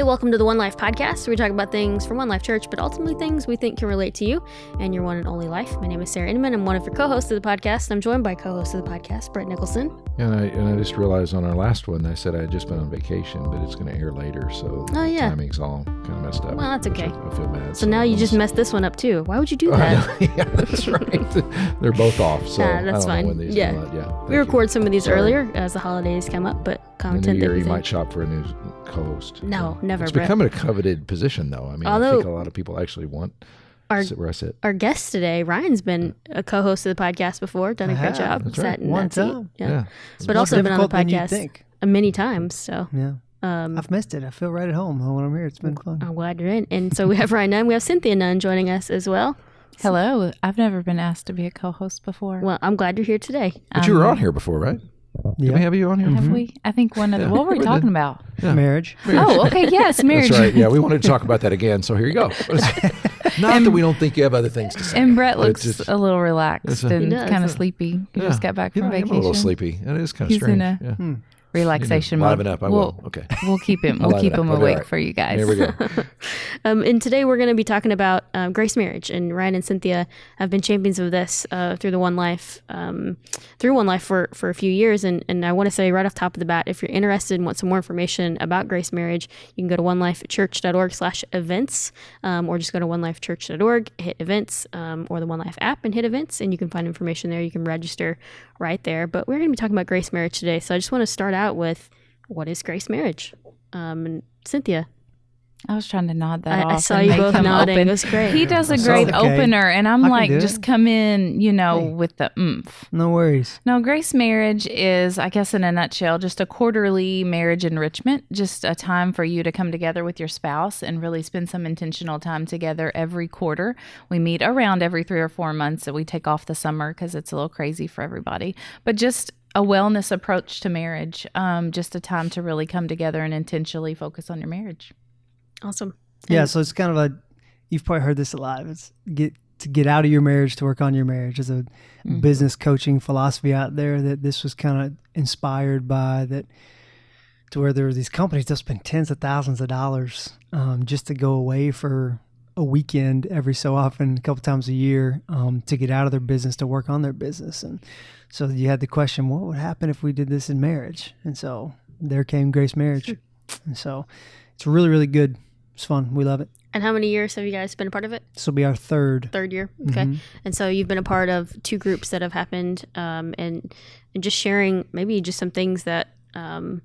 welcome to the One Life podcast, where we talk about things from One Life Church, but ultimately things we think can relate to you and your one and only life. My name is Sarah Inman. I'm one of your co-hosts of the podcast, and I'm joined by co-host of the podcast, Brett Nicholson. And I just realized on our last one, I said I had just been on vacation, but it's going to air later, so the timing's all kind of messed up. Well, that's okay. I feel bad. So now you just messed this one up too. Why would you do that? Yeah, that's right. They're both off, so that's I fine. don't know when these come out. We record some of these earlier as the holidays come up, but content. In a year, you might shop for a new co-host. No, never. It's Brett. becoming a coveted position, though. I mean, I think a lot of people actually want to sit where I sit. Our guest today, Ryan's been a co-host of the podcast before, done a great job. That's right. One time. Yeah. But also been on the podcast many times. So yeah. I've missed it. I feel right at home when I'm here. It's been fun. I'm glad you're in. And so we have Ryan Nunn. We have Cynthia Nunn joining us as well. Hello. I've never been asked to be a co-host before. Well, I'm glad you're here today. But you were on here before, right? Did we have you on here? Have we? I think one of the... What were we talking about? Yeah. Marriage. Oh, okay. Yes, marriage. That's right. Yeah, we wanted to talk about that again, so here you go. Not that we don't think you have other things to say. And Brett looks a little relaxed and kind of sleepy. He just got back from vacation. I'm a little sleepy. It is kind of strange. He's in a relaxation mode. Liven up, I will. Okay. We'll keep him awake for you guys. There we go. And today we're going to be talking about grace marriage, and Ryan and Cynthia have been champions of this through One Life for a few years. And I want to say right off the top of the bat, if you're interested and want some more information about grace marriage, you can go to onelifechurch.org/events, or just go to onelifechurch.org, hit events, or the One Life app and hit events, and you can find information there. You can register right there. But we're going to be talking about grace marriage today. So I just want to start out with, what is grace marriage? And Cynthia. I was trying to nod that off. I saw you both nodding. It was great. He does a great opener, and I'm like, just come in, with the oomph. No worries. No, grace marriage is, I guess in a nutshell, just a quarterly marriage enrichment, just a time for you to come together with your spouse and really spend some intentional time together every quarter. We meet around every 3 or 4 months, so we take off the summer because it's a little crazy for everybody. But just a wellness approach to marriage, just a time to really come together and intentionally focus on your marriage. Awesome. Yeah, so it's kind of you've probably heard this a lot. It's get out of your marriage to work on your marriage. There's a business coaching philosophy out there that this was kind of inspired by, that to where there were these companies that spend tens of thousands of dollars just to go away for a weekend every so often, a couple times a year, to get out of their business to work on their business. And so you had the question, what would happen if we did this in marriage? And so there came grace marriage. And so it's really, really good. It's fun. We love it. And how many years have you guys been a part of it? This will be our third year. Okay. And so you've been a part of 2 groups that have happened, and just sharing maybe just some things that, I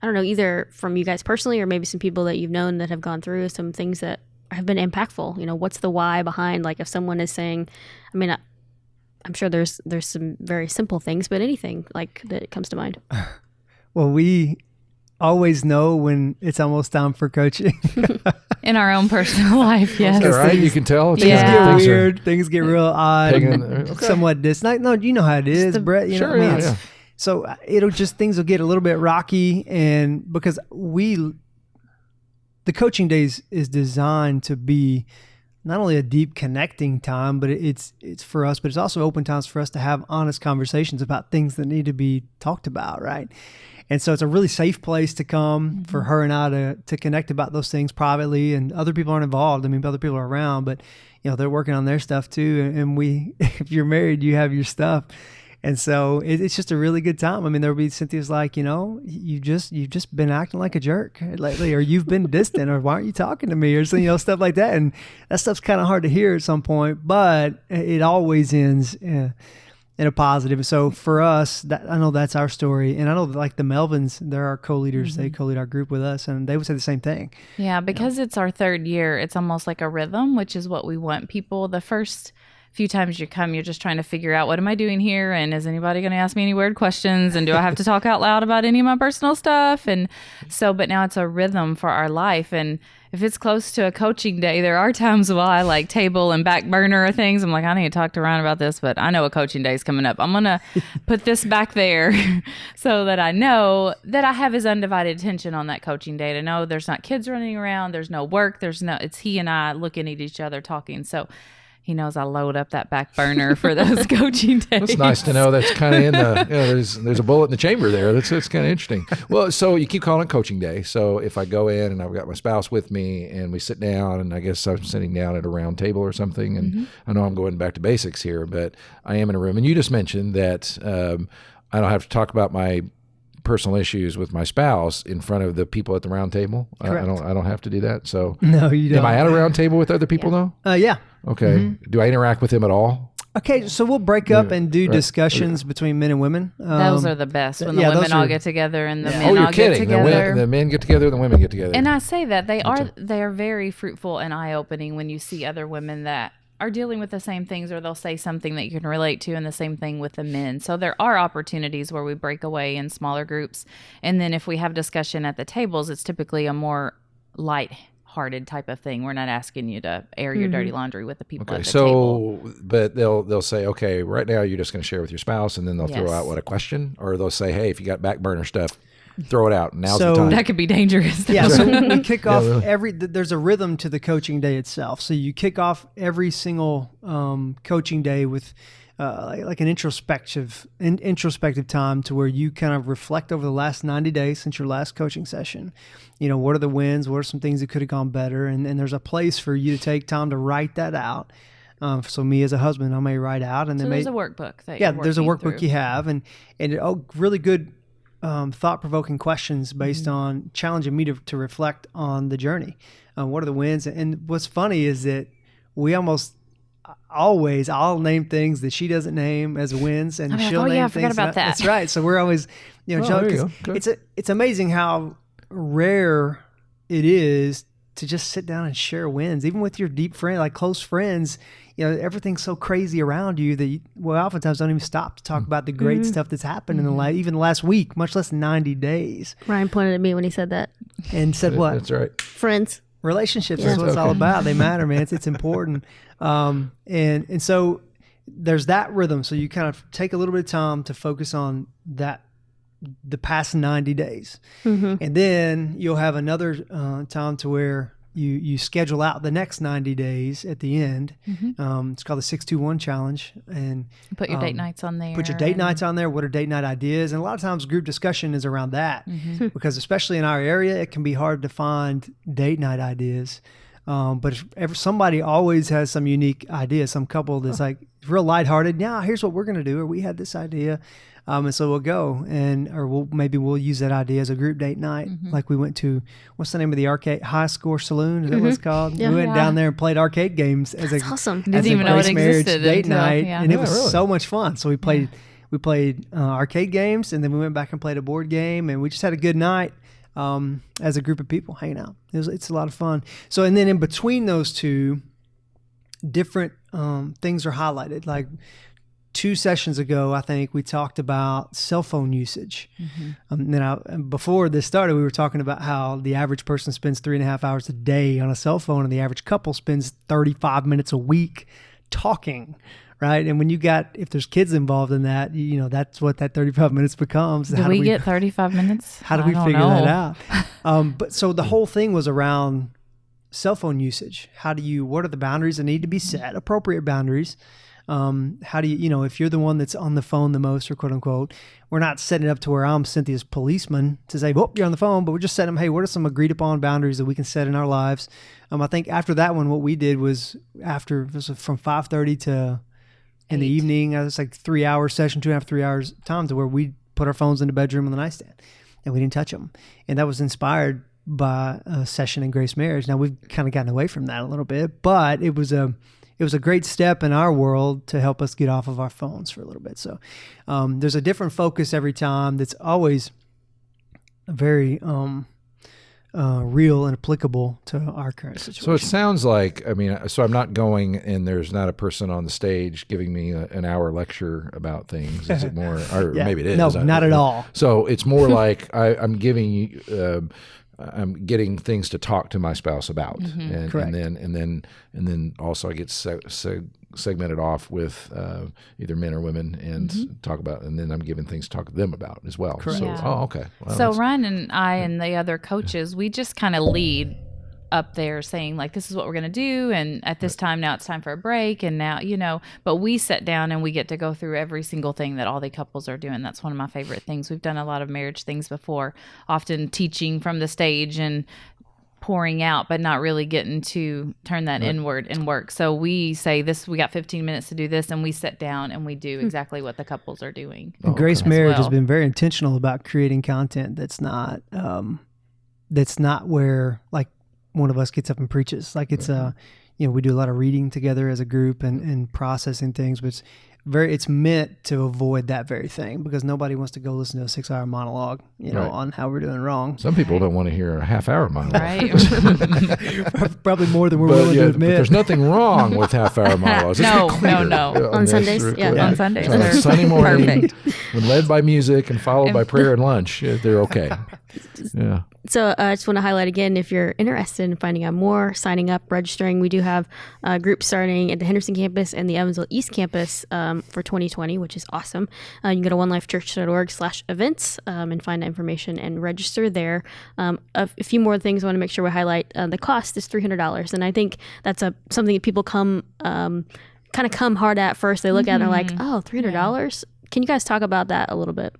don't know, either from you guys personally or maybe some people that you've known that have gone through some things that have been impactful. What's the why behind, like if someone is saying, I mean, I'm sure there's some very simple things, but anything like that comes to mind. Well, we always know when it's almost time for coaching. In our own personal life, yes. All right, you can tell. Things get weird. Things get real odd. Somewhat distant. No, you know how it is, Brett. You know what I mean? So things will get a little bit rocky, and because the coaching days is designed to be not only a deep connecting time, but it's for us, but it's also open times for us to have honest conversations about things that need to be talked about, right? And so it's a really safe place to come for her and I to connect about those things privately, and other people aren't involved. I mean, other people are around, but they're working on their stuff too. And if you're married, you have your stuff. And so it's just a really good time. I mean, there'll be Cynthia's like, you've just been acting like a jerk lately, or you've been distant, or why aren't you talking to me, or stuff like that. And that stuff's kind of hard to hear at some point, but it always ends in a positive. So for us, I know that's our story. And I know like the Melvins, they're our co-leaders. They co-lead our group with us, and they would say the same thing. Yeah, because it's our 3rd year, it's almost like a rhythm, which is what we want people. The first few times you come, you're just trying to figure out, what am I doing here? And is anybody going to ask me any weird questions? And do I have to talk out loud about any of my personal stuff? And so, but now it's a rhythm for our life. And if it's close to a coaching day, there are times while I like table and back burner things. I'm like, I need to talk to Ryan about this, but I know a coaching day is coming up. I'm going to put this back there so that I know that I have his undivided attention on that coaching day, to know there's not kids running around. There's no work. It's he and I looking at each other talking. So he knows I load up that back burner for those coaching days. It's nice to know that's kind of in the, there's a bullet in the chamber there. That's kind of interesting. Well, so you keep calling it coaching day. So if I go in and I've got my spouse with me and we sit down, and I guess I'm sitting down at a round table or something, and I know I'm going back to basics here, but I am in a room. And you just mentioned that I don't have to talk about my personal issues with my spouse in front of the people at the round table. I don't have to do that. So no, you don't. Am I at a round table with other people though? Yeah. Okay. Do I interact with them at all? Okay, so we'll break up and do discussions between men and women. Those are the best when the women all get together and the men all get together. The men get together, the women get together. And I say that they are very fruitful and eye-opening when you see other women that are dealing with the same things, or they'll say something that you can relate to, and the same thing with the men. So there are opportunities where we break away in smaller groups. And then if we have discussion at the tables, it's typically a more light-hearted type of thing. We're not asking you to air your dirty laundry with the people at the table. But they'll say, okay, right now you're just going to share with your spouse, and then they'll throw out a question, or they'll say, hey, if you got back burner stuff, throw it out. Now's the time. That could be dangerous. Yeah, so we kick off there's a rhythm to the coaching day itself. So you kick off every single coaching day with like an introspective time to where you kind of reflect over the last 90 days since your last coaching session. What are the wins? What are some things that could have gone better? And there's a place for you to take time to write that out. So me as a husband, I may write out, and then there's a workbook. There's a workbook you have, and really good thought-provoking questions based on challenging me to reflect on the journey. What are the wins? And what's funny is that we almost always, I'll name things that she doesn't name as wins, and she'll name things. I forgot about that. That's right. So we're always, it's amazing how rare it is to just sit down and share wins, even with your deep friend, like close friends. Everything's so crazy around you that you, oftentimes don't even stop to talk about the great stuff that's happened in even the last week, much less 90 days. Ryan pointed at me when he said that. And said what? That's right. Friends. Relationships is what it's all about. They matter, man. It's important. And so there's that rhythm. So you kind of take a little bit of time to focus on the past 90 days. And then you'll have another time to where you schedule out the next 90 days at the end. It's called the 621 challenge. And put your date nights on there. Put your date nights on there. What are date night ideas? And a lot of times group discussion is around that because especially in our area, it can be hard to find date night ideas. But if somebody always has some unique idea, some couple that's like real lighthearted. Yeah, here's what we're going to do. Or we had this idea. And so we'll go maybe we'll use that idea as a group date night. Like we went to, what's the name of the arcade? High Score Saloon. Is that what it's called? We went down there and played arcade games as awesome. Didn't even know it existed date night. Yeah. And it was so much fun. So we played arcade games, and then we went back and played a board game, and we just had a good night as a group of people hanging out. It's a lot of fun. So, and then in between those two, different things are highlighted. Like 2 sessions ago, I think we talked about cell phone usage. Then before this started, we were talking about how the average person spends 3.5 hours a day on a cell phone, and the average couple spends 35 minutes a week talking, right? And when if there's kids involved in that, that's what that 35 minutes becomes. Do we get 35 minutes? How do we figure that out? But so the whole thing was around cell phone usage. What are the boundaries that need to be set? Appropriate boundaries. How do you, if you're the one that's on the phone the most, or quote unquote, we're not setting it up to where I'm Cynthia's policeman to say, well, you're on the phone, but we're just setting them, hey, what are some agreed upon boundaries that we can set in our lives? I think after that one, what we did was from 5:30 to in the evening, it was like 3 hour session, 2.5, 3 hours time to where we put our phones in the bedroom on the nightstand and we didn't touch them. And that was inspired by a session in Grace Marriage. Now we've kind of gotten away from that a little bit, but it was a great step in our world to help us get off of our phones for a little bit. So there's a different focus every time that's always very real and applicable to our current situation. So it sounds like, so I'm not going and there's not a person on the stage giving me an hour lecture about things. Is it more, or maybe it is. No, not at all. So it's more like I'm giving you, I'm getting things to talk to my spouse about, Correct. and then also I get segmented off with either men or women and talk about, and then I'm giving things to talk to them about as well. Correct. So, Yeah. okay. Well, so Ryan and I and the other coaches, we just kind of lead up there saying like, this is what we're going to do. And at this time, now it's time for a break. And now, but we sit down and we get to go through every single thing that all the couples are doing. That's one of my favorite things. We've done a lot of marriage things before, often teaching from the stage and pouring out, but not really getting to turn that inward and work. So we say this, we got 15 minutes to do this, and we sit down and we do exactly what the couples are doing. Grace Marriage has been very intentional about creating content that's not where like one of us gets up and preaches. Like it's we do a lot of reading together as a group and processing things, but it's meant to avoid that very thing, because nobody wants to go listen to a 6-hour monologue, on how we're doing wrong. Some people don't want to hear a half-hour monologue. Right. Probably more than we're willing to admit. But there's nothing wrong with half-hour monologues. No. On Sundays? On Sundays. On a Sunday morning, Perfect. when led by music and followed by prayer and lunch, they're okay. Yeah. So I just want to highlight again, if you're interested in finding out more, signing up, registering, we do have groups starting at the Henderson campus and the Evansville East campus for 2020, which is awesome. You can go to onelifechurch.org/events and find that information and register there. A few more things I want to make sure we highlight. The cost is $300. And I think that's something that people come hard at first. They look at it and they're like, oh, $300? Yeah. Can you guys talk about that a little bit?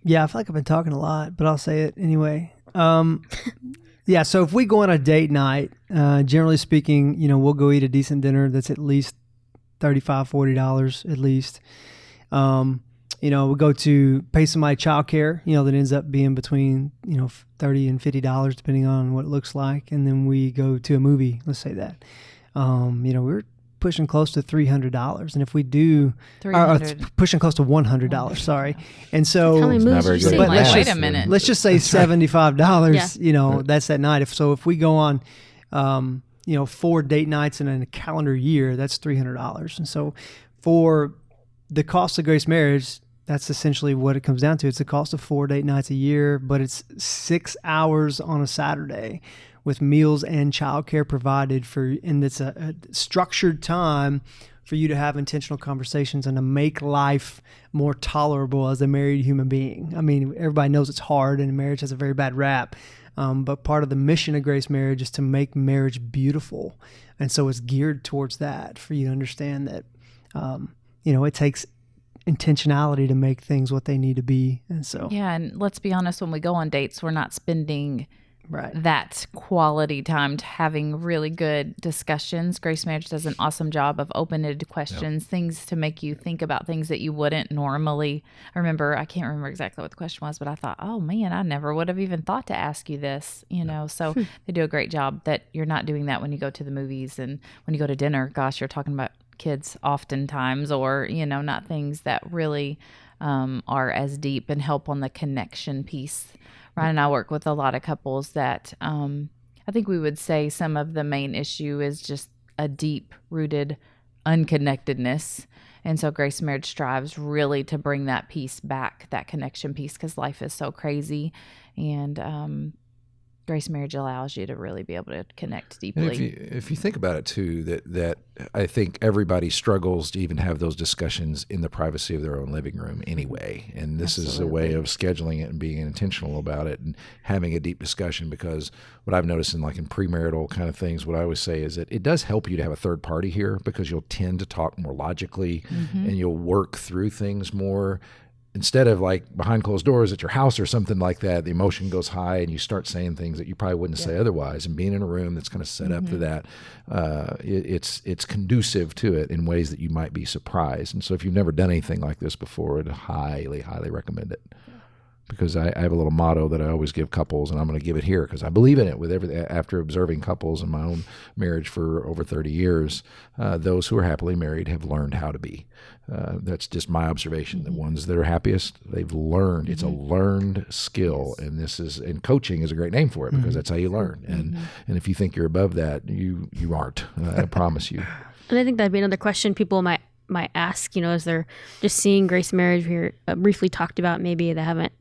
Yeah, I feel like I've been talking a lot, but I'll say it anyway. Yeah, so if we go on a date night, generally speaking, we'll go eat a decent dinner that's at least $35, $40 at least. We go to pay somebody childcare, that ends up being between, $30 and $50, depending on what it looks like. And then we go to a movie, let's say that. We're pushing close to $300, and if we do pushing close to $100, sorry. And so wait a minute, let's just say $75, that's that night. If we go on 4 date nights in a calendar year, that's $300. And so for the cost of Grace Marriage, that's essentially what it comes down to. It's the cost of 4 date nights a year, but it's 6 hours on a Saturday with meals and childcare provided and it's a structured time for you to have intentional conversations and to make life more tolerable as a married human being. I mean, everybody knows it's hard and marriage has a very bad rap, but part of the mission of Grace Marriage is to make marriage beautiful. And so it's geared towards that, for you to understand that, it takes intentionality to make things what they need to be. And so, yeah. And let's be honest, when we go on dates, we're not spending that quality time to having really good discussions. Grace Marriage does an awesome job of open-ended questions, things to make you think about things that you wouldn't normally. I can't remember exactly what the question was, but I thought, oh man, I never would have even thought to ask you this, so they do a great job that you're not doing that when you go to the movies, and when you go to dinner, gosh, you're talking about kids oftentimes, or, not things that really are as deep and help on the connection piece. Ryan and I work with a lot of couples that I think we would say some of the main issue is just a deep-rooted unconnectedness. And so Grace Marriage strives really to bring that piece back, that connection piece, because life is so crazy. And Grace Marriage allows you to really be able to connect deeply. If you think about it too, that I think everybody struggles to even have those discussions in the privacy of their own living room anyway. And this is a way of scheduling it and being intentional about it and having a deep discussion, because what I've noticed in premarital kind of things, what I always say is that it does help you to have a third party here, because you'll tend to talk more logically and you'll work through things more. Instead of behind closed doors at your house or something like that, the emotion goes high and you start saying things that you probably wouldn't say otherwise. And being in a room that's kind of set up to that, it's conducive to it in ways that you might be surprised. And so if you've never done anything like this before, I'd highly, highly recommend it. Because I have a little motto that I always give couples, and I'm going to give it here because I believe in it with everything. After observing couples in my own marriage for over 30 years, those who are happily married have learned how to be. That's just my observation. The ones that are happiest, they've learned. It's a learned skill, and coaching is a great name for it, because that's how you learn. And if you think you're above that, you aren't. I promise you. And I think that'd be another question people might ask. As they're just seeing Grace Marriage, we briefly talked about, maybe they haven't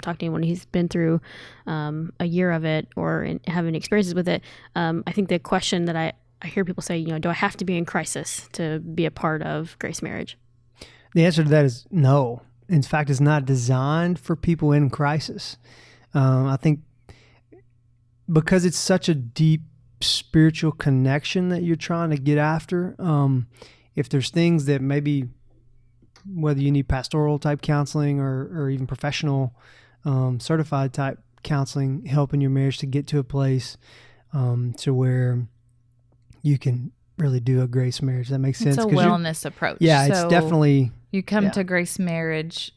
talked to anyone who's been through a year of it or having experiences with it. I think the question that I hear people say, do I have to be in crisis to be a part of Grace Marriage? The answer to that is no. In fact, it's not designed for people in crisis. I think because it's such a deep spiritual connection that you're trying to get after, if there's things that maybe, whether you need pastoral type counseling or even professional certified type counseling, help in your marriage to get to a place to where you can really do a grace marriage. That makes sense. It's a wellness approach. Yeah, it's definitely. You come to grace marriage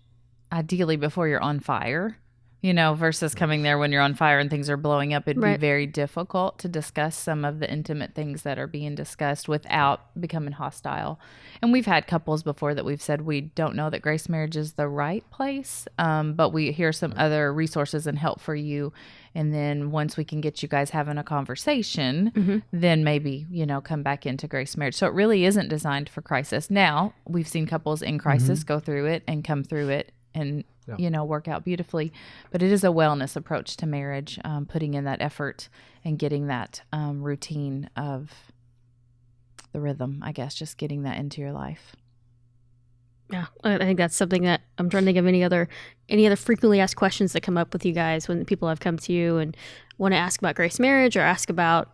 ideally before you're on fire, versus coming there when you're on fire and things are blowing up. It'd be very difficult to discuss some of the intimate things that are being discussed without becoming hostile. And we've had couples before that we've said we don't know that grace marriage is the right place, but here's some other resources and help for you. And then once we can get you guys having a conversation, then maybe, come back into grace marriage. So it really isn't designed for crisis. Now, we've seen couples in crisis go through it and come through it and work out beautifully. But it is a wellness approach to marriage, putting in that effort and getting that routine of the rhythm, I guess, just getting that into your life. Yeah, I think that's something that I'm trying to think of any other frequently asked questions that come up with you guys when people have come to you and want to ask about grace marriage or ask about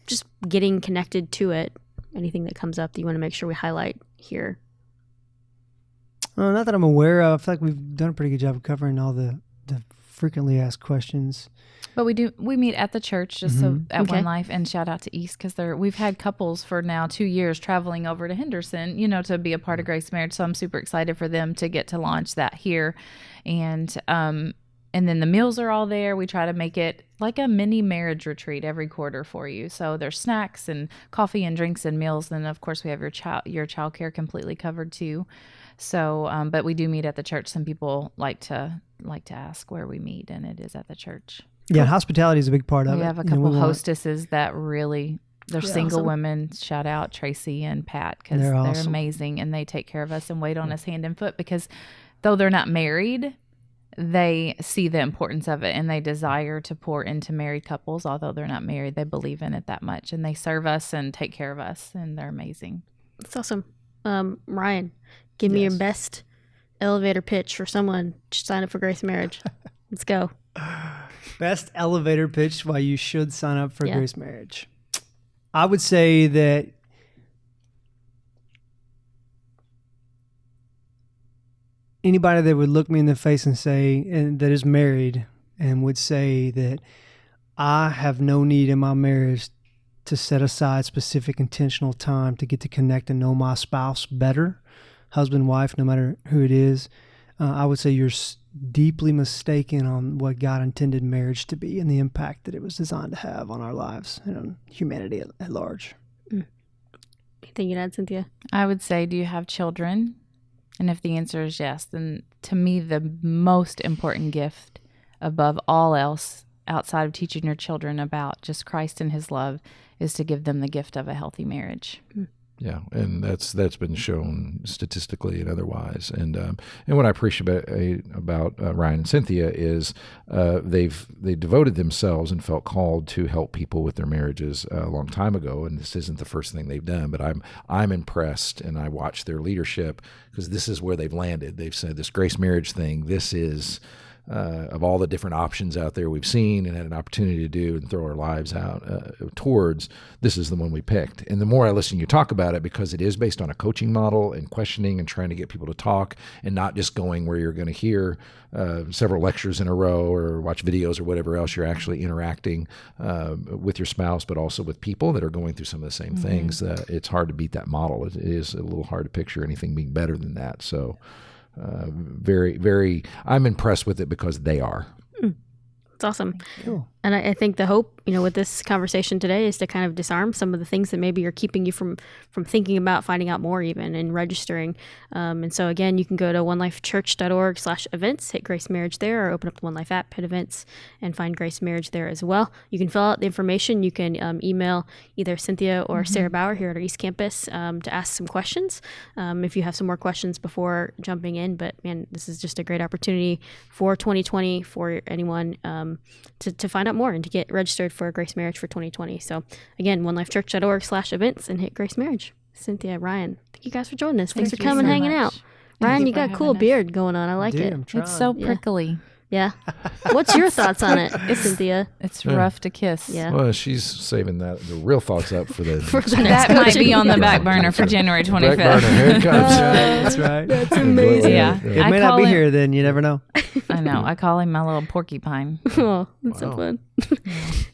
just getting connected to it. Anything that comes up that you want to make sure we highlight here? Not that I'm aware of. I feel like we've done a pretty good job of covering all the frequently asked questions. But we meet at the church just at One Life, and shout out to East because we've had couples for now 2 years traveling over to Henderson, to be a part of Grace Marriage. So I'm super excited for them to get to launch that here. And then the meals are all there. We try to make it like a mini marriage retreat every quarter for you. So there's snacks and coffee and drinks and meals. And of course we have your child care completely covered too. So, but we do meet at the church. Some people like to ask where we meet, and it is at the church. Yeah, hospitality is a big part of it. We have a couple hostesses that really, they're single women. Shout out Tracy and Pat because they're awesome. Amazing, and they take care of us and wait on us hand and foot because though they're not married, they see the importance of it and they desire to pour into married couples. Although they're not married, they believe in it that much, and they serve us and take care of us, and they're amazing. That's awesome. Ryan, give me your best elevator pitch for someone to sign up for Grace Marriage. Let's go. Best elevator pitch why you should sign up for Grace Marriage. I would say that anybody that would look me in the face and say, and that is married and would say that I have no need in my marriage to set aside specific intentional time to get to connect and know my spouse better, husband, wife, no matter who it is, I would say you're deeply mistaken on what God intended marriage to be and the impact that it was designed to have on our lives and on humanity at large. Anything you'd add, Cynthia? I would say, do you have children? And if the answer is yes, then to me, the most important gift above all else, outside of teaching your children about just Christ and his love, is to give them the gift of a healthy marriage. Yeah, and that's been shown statistically and otherwise. And what I appreciate about Ryan and Cynthia is they devoted themselves and felt called to help people with their marriages a long time ago. And this isn't the first thing they've done, but I'm impressed, and I watch their leadership because this is where they've landed. They've said this grace marriage thing. This is. Of all the different options out there we've seen and had an opportunity to do and throw our lives out towards, this is the one we picked. And the more I listen you talk about it, because it is based on a coaching model and questioning and trying to get people to talk and not just going where you're going to hear several lectures in a row or watch videos or whatever else. You're actually interacting with your spouse, but also with people that are going through some of the same things. It's hard to beat that model. It is a little hard to picture anything being better than that. So very, very, I'm impressed with it because they are. It's awesome. Cool. And I think the hope, with this conversation today is to kind of disarm some of the things that maybe are keeping you from thinking about finding out more even and registering. And so again, you can go to onelifechurch.org/events, hit Grace Marriage there, or open up the One Life app, hit events, and find Grace Marriage there as well. You can fill out the information. You can email either Cynthia or Sarah Bauer here at our East Campus to ask some questions if you have some more questions before jumping in. But man, this is just a great opportunity for 2020 for anyone to find out more and to get registered for Grace Marriage for 2020. So again, onelifechurch.org/events and hit Grace Marriage. Cynthia, Ryan, thank you guys for joining us. Thanks for coming, hanging out. Ryan, you got a cool beard going on. I like it. It's so prickly. Yeah. What's your thoughts on it, Cynthia? It's rough to kiss. Yeah. Well, she's saving the real thoughts up for the that might be on the back burner for January 25th. Back burner. Here it comes. That's right. That's amazing. Yeah. It may not be here then. You never know. I know. I call him my little porcupine. Oh, that's so fun.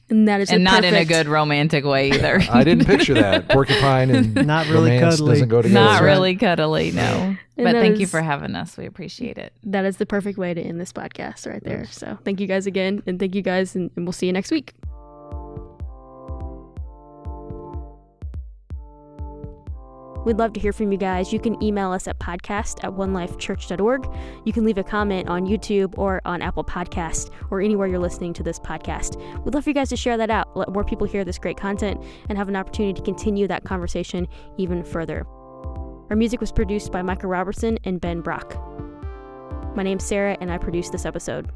And that is not in a good romantic way either. I didn't picture that. Porcupine and not really cuddly. Doesn't go together. Not really cuddly, no. And but thank you for having us. We appreciate it. That is the perfect way to end this podcast right there. So thank you guys again, and thank you guys, and we'll see you next week. We'd love to hear from you guys. You can email us at podcast@onelifechurch.org. You can leave a comment on YouTube or on Apple Podcast or anywhere you're listening to this podcast. We'd love for you guys to share that out. Let more people hear this great content and have an opportunity to continue that conversation even further. Our music was produced by Micah Robertson and Ben Brock. My name's Sarah, and I produced this episode.